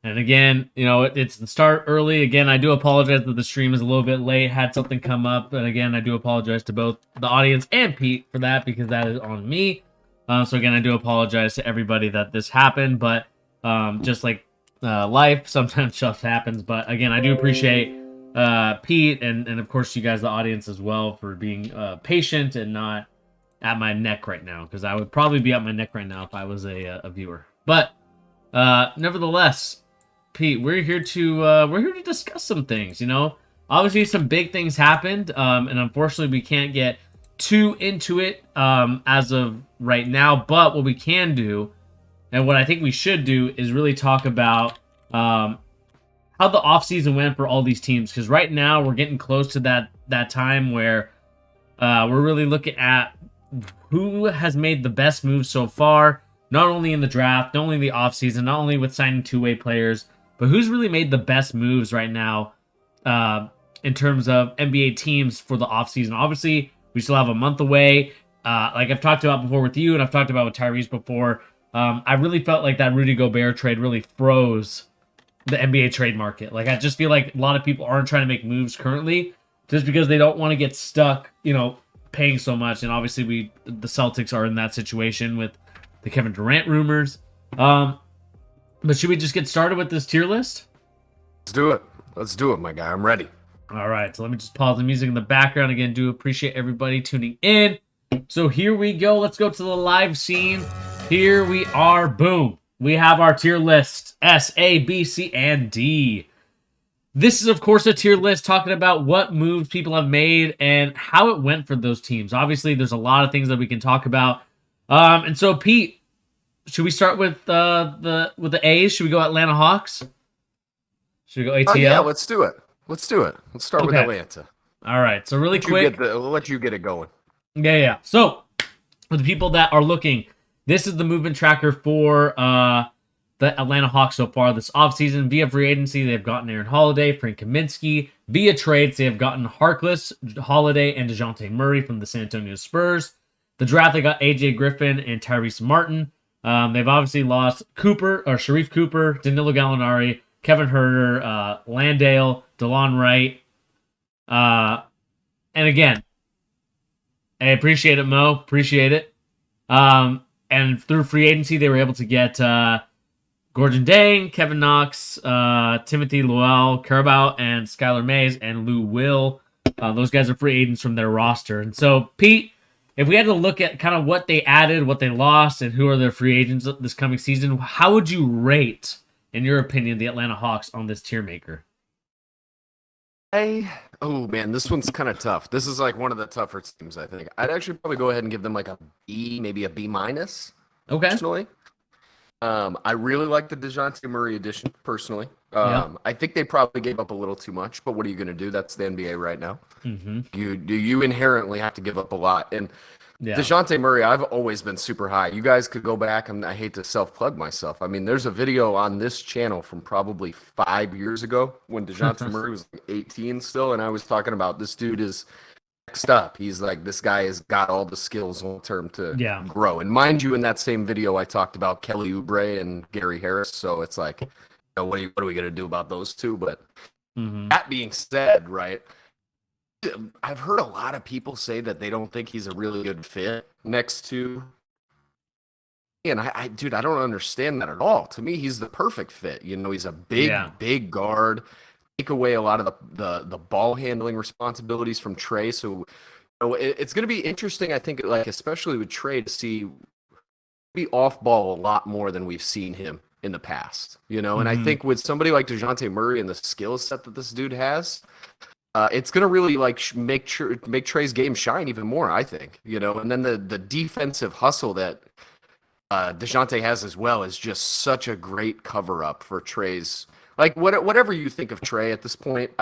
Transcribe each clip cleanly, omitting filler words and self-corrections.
And again, it's the start early. Again, I do apologize that the stream is a little bit late. Had something come up, and again, I do apologize to both the audience and Pete for that because that is on me. So again, I do apologize to everybody that this happened, but just like life, sometimes stuff happens. But again, I do appreciate Pete and of course you guys, the audience as well, for being patient and not at my neck right now, because I would probably be at my neck right now if I was a viewer. But nevertheless, Pete, we're here to discuss some things. Obviously some big things happened, and unfortunately we can't get too into it as of right now. But what we can do, and what I think we should do, is really talk about how the offseason went for all these teams. Because right now we're getting close to that time where we're really looking at who has made the best moves so far, not only in the draft, not only in the offseason, not only with signing two-way players, but who's really made the best moves right now in terms of NBA teams for the offseason. Obviously, we still have a month away. Like I've talked about before with you, and I've talked about with Tyrese before, I really felt like that Rudy Gobert trade really froze the NBA trade market. Like, I just feel like a lot of people aren't trying to make moves currently just because they don't want to get stuck, paying so much. And obviously the Celtics are in that situation with the Kevin Durant rumors. But should we just get started with this tier list? Let's do it, my guy. I'm ready. All right, so let me just pause the music in the background. Again, do appreciate everybody tuning in. So here we go. Let's go to the live scene. Here we are. Boom. We have our tier list. S, A, B, C, and D. This is, of course, a tier list talking about what moves people have made and how it went for those teams. Obviously, there's a lot of things that we can talk about. And so, Pete, should we start with the A's? Should we go Atlanta Hawks? Should we go ATL? Yeah, let's do it. Let's start with Atlanta. All right. So really quick, we'll let you get it going. Yeah. So for the people that are looking, this is the movement tracker for the Atlanta Hawks so far this offseason. Via free agency, they've gotten Aaron Holiday, Frank Kaminsky. Via trades, they have gotten Harkless, Holiday, and DeJounte Murray from the San Antonio Spurs. The draft, they got AJ Griffin and Tyrese Martin. They've obviously lost Sharif Cooper, Danilo Gallinari, Kevin Huerter, Landale, DeLon Wright. And again, I appreciate it, Mo. Appreciate it. And through free agency, they were able to get Gordon Dang, Kevin Knox, Timothy Luell, Carabao, and Skylar Mays, and Lou Will. Those guys are free agents from their roster. And so, Pete, if we had to look at kind of what they added, what they lost, and who are their free agents this coming season, how would you rate, in your opinion, the Atlanta Hawks on this tier maker? Oh man, this one's kind of tough. This is like one of the tougher teams, I think. I'd actually probably go ahead and give them like a B, maybe a B minus. Okay. Personally, I really like the DeJounte Murray addition. Personally, Yeah. I think they probably gave up a little too much. But what are you going to do? That's the NBA right now. Mm-hmm. You inherently have to give up a lot. And Yeah. DeJounte Murray, I've always been super high. You guys could go back, and I hate to self-plug myself. I mean, there's a video on this channel from probably 5 years ago when DeJounte Murray was like 18 still, and I was talking about this dude is next up. He's like, this guy has got all the skills long term to grow. And mind you, in that same video, I talked about Kelly Oubre and Gary Harris. So it's like, what are we going to do about those two? But that being said, right, I've heard a lot of people say that they don't think he's a really good fit next to. And I don't understand that at all. To me, he's the perfect fit. He's a big guard. Take away a lot of the ball handling responsibilities from Trey. So it's going to be interesting, I think, like especially with Trey, to see be off ball a lot more than we've seen him in the past. And I think with somebody like DeJounte Murray and the skill set that this dude has, it's going to really like make Trey's game shine even more, I think. And then the defensive hustle that DeJounte has as well is just such a great cover up for Trey's. Like whatever you think of Trey at this point,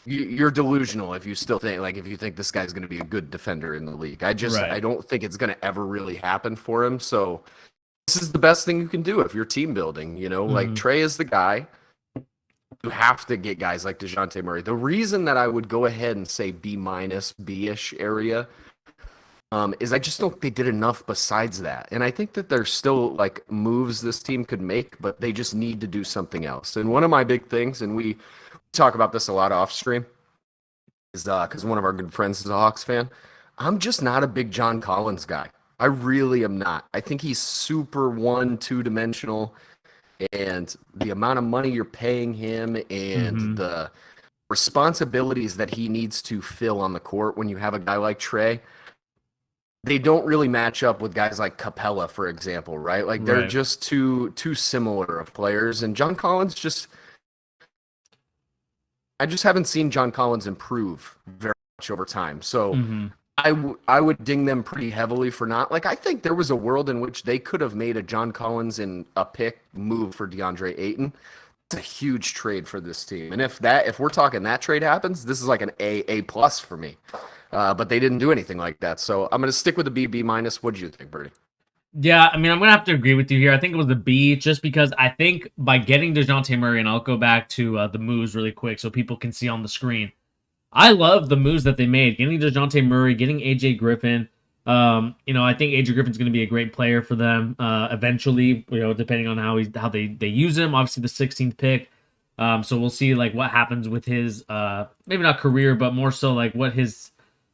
you're delusional if you still think if you think this guy's going to be a good defender in the league. I don't think it's going to ever really happen for him. So this is the best thing you can do if you're team building. Like Trey is the guy. You have to get guys like DeJounte Murray. The reason that I would go ahead and say B minus, B-ish area, is I just don't think they did enough besides that. And I think that there's still like moves this team could make, but they just need to do something else. And one of my big things, and we talk about this a lot off stream, is because one of our good friends is a Hawks fan. I'm just not a big John Collins guy. I really am not. I think he's super two dimensional, and the amount of money you're paying him and the responsibilities that he needs to fill on the court when you have a guy like Trey, they don't really match up with guys like Capella, for example, right? Like they're Right. just too similar of players. And John Collins I just haven't seen John Collins improve very much over time. So I would ding them pretty heavily for not, like, I think there was a world in which they could have made a John Collins and a pick move for DeAndre Ayton. It's a huge trade for this team. And if we're talking that trade happens, this is like an A plus for me. But they didn't do anything like that. So I'm going to stick with the B minus. What do you think, Bertie? Yeah, I mean, I'm going to have to agree with you here. I think it was a B just because I think by getting DeJounte Murray, and I'll go back to the moves really quick so people can see on the screen. I love the moves that they made. Getting DeJounte Murray, getting AJ Griffin. I think AJ Griffin's going to be a great player for them eventually, depending on how they use him. Obviously, the 16th pick. So we'll see like what happens with his maybe not career, but more so like what his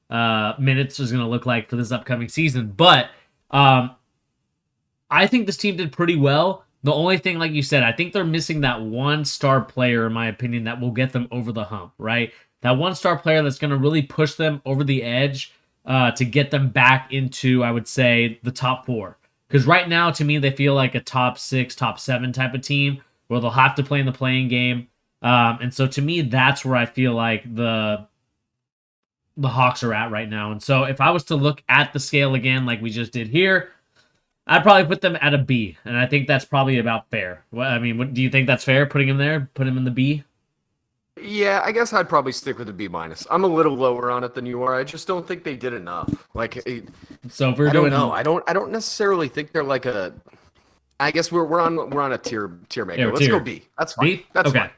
minutes is going to look like for this upcoming season. But I think this team did pretty well. The only thing, like you said, I think they're missing that one star player, in my opinion, that will get them over the hump, right? That one star player that's going to really push them over the edge to get them back into, I would say, the top 4. Because right now, to me, they feel like a top 6, top 7 type of team where they'll have to play in the playing game. And so to me, that's where I feel like the Hawks are at right now. And so if I was to look at the scale again, like we just did here, I'd probably put them at a B, and I think that's probably about fair. Do you think that's fair? Putting him there, put him in the B. Yeah, I guess I'd probably stick with the B minus. I'm a little lower on it than you are. I just don't think they did enough. Like, So if we're I doing, don't know. I don't necessarily think they're like a. I guess we're on a tier maker. Yeah, Let's tier. go B. That's fine. B? That's Okay. fine.